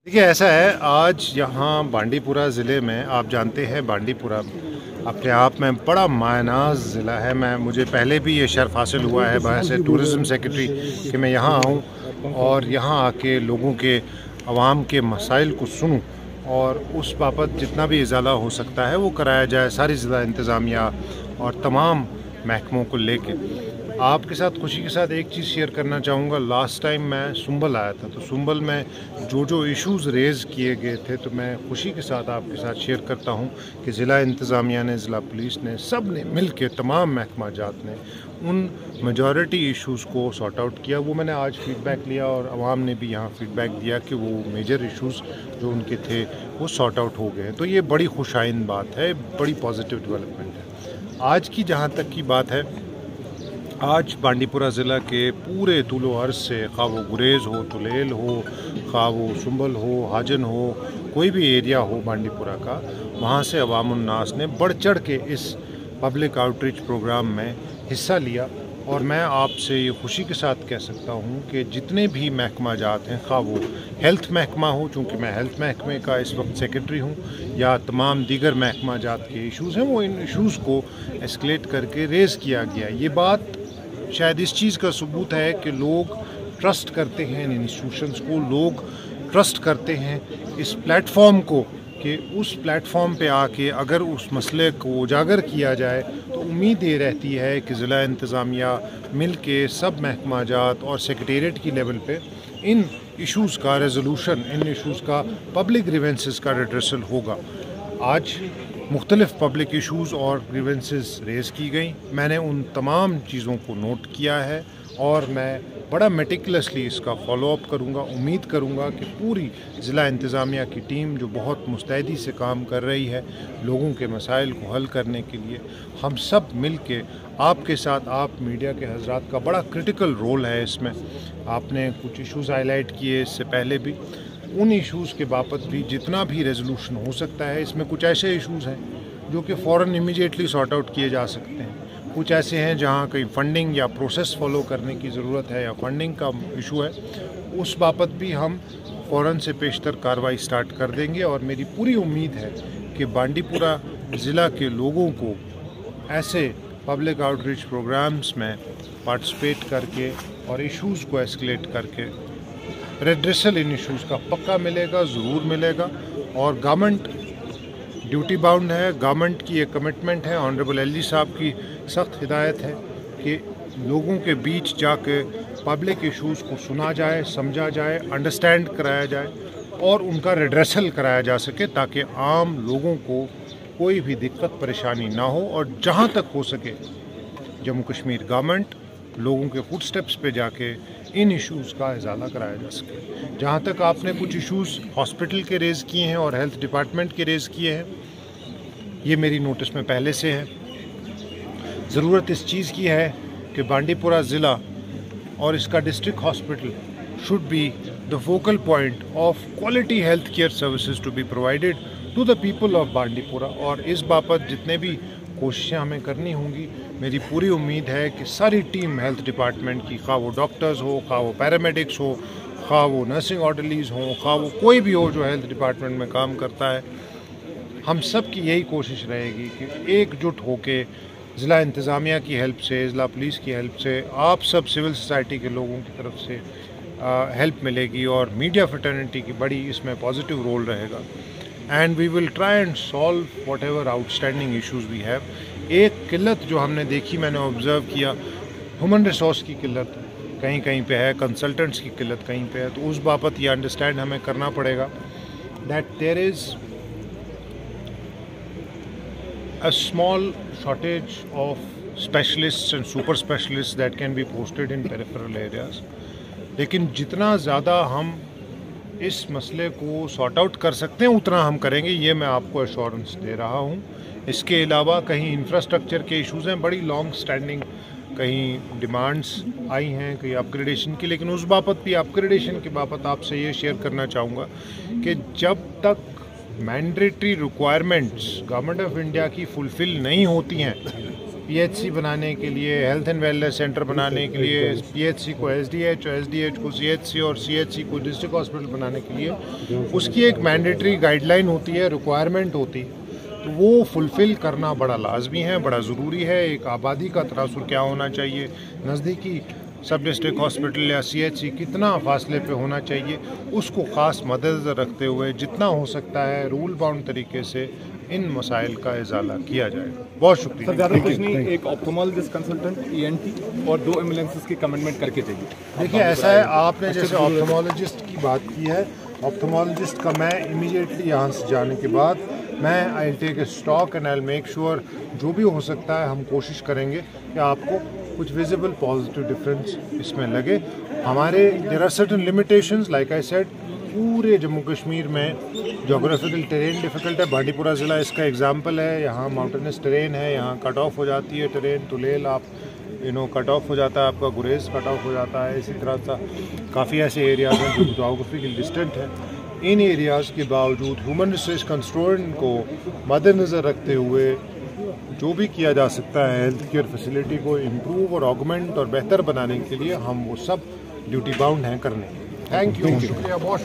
देखिए ऐसा है, आज यहाँ बांडीपुरा ज़िले में आप जानते हैं बांडीपुरा अपने आप में बड़ा मायनाज ज़िला है। मुझे पहले भी ये शर्फ हासिल हुआ है बहैस टूरिज़म सेक्रेटरी कि मैं यहाँ आऊँ और यहाँ आके लोगों के अवाम के मसाइल को सुनूँ और उस बाबत जितना भी इजाला हो सकता है वो कराया जाए सारी ज़िला इंतज़ामिया और तमाम महकमों को लेके। आपके साथ खुशी के साथ एक चीज़ शेयर करना चाहूँगा। लास्ट टाइम मैं सुंबल आया था तो सुंबल में जो इश्यूज़ रेज़ किए गए थे तो मैं खुशी के साथ आपके साथ शेयर करता हूँ कि ज़िला इंतज़ामिया ने, ज़िला पुलिस ने, सब ने मिल के, तमाम महकमा जात ने उन मेजॉरिटी इश्यूज़ को सॉर्ट आउट किया। वो मैंने आज फ़ीडबैक लिया और आवाम ने भी यहाँ फ़ीडबैक दिया कि वो मेजर इश्यूज़ जो उनके थे वो सॉर्ट आउट हो गए हैं। तो ये बड़ी खुशाइन बात है, बड़ी पॉजिटिव डेवलपमेंट है। आज की जहाँ तक की बात है, आज बांडीपुरा ज़िला के पूरे तूलो अर्ज़ से, खा वो गुरेज़ हो, तुलेल हो, खा वो सुंबल हो, हाजन हो, कोई भी एरिया हो बांडीपुरा का, वहाँ से अवामुन्नास ने बढ़ चढ़ के इस पब्लिक आउटरीच प्रोग्राम में हिस्सा लिया। और मैं आपसे ये खुशी के साथ कह सकता हूँ कि जितने भी महकमा जात हैं, खा वो हेल्थ महकमा हो, चूँकि मैं हेल्थ महकमे का इस वक्त सेक्रेटरी हूँ, या तमाम दीगर महकमा जात के इश्यूज़ हैं, वो इन इश्यूज़ को एस्केलेट करके रेज़ किया गया। ये बात शायद इस चीज़ का सबूत है कि लोग ट्रस्ट करते हैं इन इंस्टीट्यूशंस को, लोग ट्रस्ट करते हैं इस प्लेटफॉर्म को कि उस प्लेटफॉर्म पे आके अगर उस मसले को उजागर किया जाए तो उम्मीद ये रहती है कि ज़िला इंतज़ामिया मिल के सब महकमा जात और सेक्रेटेरिएट की लेवल पे इन इश्यूज़ का रेजोल्यूशन, इन इश्यूज़ का पब्लिक ग्रीवेंसेस का रिड्रेसल होगा। आज मुख्तलिफ़ पब्लिक इश्यूज़ और ग्रीवेंसेस रेज़ की गई। मैंने उन तमाम चीज़ों को नोट किया है और मैं बड़ा मेटिकुलसली इसका फॉलोअप करूँगा। उम्मीद करूँगा कि पूरी ज़िला इंतज़ामिया की टीम जो बहुत मुस्तैदी से काम कर रही है लोगों के मसाइल को हल करने के लिए, हम सब मिल के आपके साथ, आप मीडिया के हज़रात का बड़ा क्रिटिकल रोल है इसमें। आपने कुछ इश्यूज़ हाईलाइट किए इससे पहले भी, उन इश्यूज़ के बाबत भी जितना भी रेजोल्यूशन हो सकता है। इसमें कुछ ऐसे इश्यूज़ हैं जो कि फ़ौरन इमीडिएटली सॉर्ट आउट किए जा सकते हैं, कुछ ऐसे हैं जहां कहीं फंडिंग या प्रोसेस फॉलो करने की ज़रूरत है या फंडिंग का इशू है, उस बाबत भी हम फ़ौरन से पेशतर कार्रवाई स्टार्ट कर देंगे। और मेरी पूरी उम्मीद है कि बांडीपुरा ज़िला के लोगों को ऐसे पब्लिक आउटरीच प्रोग्राम्स में पार्टिसिपेट करके और इश्यूज़ को एस्केलेट करके रेड्रेसल इन इश्यूज़ का पक्का मिलेगा, ज़रूर मिलेगा। और गवर्नमेंट ड्यूटी बाउंड है, गवर्नमेंट की एक कमिटमेंट है, ऑनरेबल एलजी साहब की सख्त हिदायत है कि लोगों के बीच जाके पब्लिक इश्यूज़ को सुना जाए, समझा जाए, अंडरस्टैंड कराया जाए और उनका रेड्रेसल कराया जा सके ताकि आम लोगों को कोई भी दिक्कत परेशानी ना हो। और जहाँ तक हो सके जम्मू कश्मीर गवर्नमेंट लोगों के फुट स्टेप्स पे जाके इन इश्यूज़ का इजाला कराया जा सके। जहाँ तक आपने कुछ इश्यूज़ हॉस्पिटल के रेज़ किए हैं और हेल्थ डिपार्टमेंट के रेज़ किए हैं, ये मेरी नोटिस में पहले से है। ज़रूरत इस चीज़ की है कि बांडीपुरा ज़िला और इसका district hospital should be the focal point of quality health care services to be provided to the people of Bandipora. और इस बाबत जितने भी कोशिशें हमें करनी होंगी, मेरी पूरी उम्मीद है कि सारी टीम हेल्थ डिपार्टमेंट की, खा वो डॉक्टर्स हो, खा वो पैरामेडिक्स हो, खा वो नर्सिंग ऑर्डरलीज़ हो, खा वो कोई भी हो जो हेल्थ डिपार्टमेंट में काम करता है, हम सब की यही कोशिश रहेगी कि एकजुट होके ज़िला इंतज़ामिया की हेल्प से, ज़िला पुलिस की हेल्प से, आप सब सिविल सोसाइटी के लोगों की तरफ से हेल्प मिलेगी और मीडिया फ्रेटर्निटी की बड़ी इसमें पॉजिटिव रोल रहेगा। And we will try and solve whatever outstanding issues we have. एक किल्लत जो हमने देखी, मैंने ऑब्ज़र्व किया, ह्यूमन रिसोर्स की किल्लत कहीं कहीं पे है, कंसल्टेंट्स की किल्लत कहीं पे है। तो उस बाबत ये अंडरस्टैंड हमें करना पड़ेगा that there is a small shortage of specialists and super specialists that can be posted in peripheral areas। लेकिन जितना ज़्यादा हम इस मसले को सॉर्ट आउट कर सकते हैं उतना हम करेंगे, ये मैं आपको एश्योरेंस दे रहा हूँ। इसके अलावा कहीं इंफ्रास्ट्रक्चर के इश्यूज़ हैं, बड़ी लॉन्ग स्टैंडिंग कहीं डिमांड्स आई हैं कहीं अपग्रेडेशन की, लेकिन उस बाबत भी, अपग्रेडेशन की बाबत आपसे ये शेयर करना चाहूँगा कि जब तक mandatory requirements government of India की फुलफ़िल नहीं होती हैं, PHC बनाने के लिए, हेल्थ एंड वेलनेस सेंटर बनाने के लिए, PHC को SDH और SDH को CHC और CHC को डिस्ट्रिक्ट हॉस्पिटल बनाने के लिए उसकी एक मैंडेटरी गाइडलाइन होती है, रिक्वायरमेंट होती है, तो वो फुलफ़िल करना बड़ा लाजमी है, बड़ा ज़रूरी है। एक आबादी का तनासुर क्या होना चाहिए, नज़दीकी सब डिस्ट्रिक्ट हॉस्पिटल या CHC कितना फासले पे होना चाहिए, उसको ख़ास मद्देनज़र रखते हुए जितना हो सकता है रूल बाउंड तरीके से इन मसाइल का इजाला किया जाएगा। बहुत शुक्रिया। सर ज़्यादा कुछ नहीं, एक ऑप्थोमोलॉजिस्ट कंसल्टेंट, ENT और 2 एम्बुलेंसेस की कमिटमेंट करके चाहिए। देखिए ऐसा है, आपने जैसे ऑप्थोमोलॉजिस्ट की बात की है, ऑप्थोमोलॉजिस्ट का मैं इमीडिएटली यहाँ से जाने के बाद मैं I will take a stock and I will make sure जो भी हो सकता है हम कोशिश करेंगे कि आपको कुछ विजिबल पॉजिटिव डिफरेंस इसमें लगे। हमारे there are certain limitations, like I said, पूरे जम्मू कश्मीर में जोग्राफिकल टेरेन डिफ़िकल्ट है। बांडीपुरा ज़िला इसका एग्जांपल है, यहाँ माउंटेनस टेरेन है, यहाँ कट ऑफ हो जाती है टेरेन, तुलेल आप कट ऑफ हो जाता है, आपका गुरेज कट ऑफ हो जाता है। इसी तरह सा काफ़ी ऐसे एरियाज़ हैं जो जोग्राफिकल डिस्टेंट है। इन एरियाज़ के बावजूद ह्यूमन रिसोर्स कंस्ट्रेंट को मद्देनज़र रखते हुए जो भी किया जा सकता है हेल्थ केयर फैसिलिटी को इम्प्रूव और ऑगमेंट और बेहतर बनाने के लिए हम वो सब ड्यूटी बाउंड हैं करने। थैंक यू, शुक्रिया बहुत।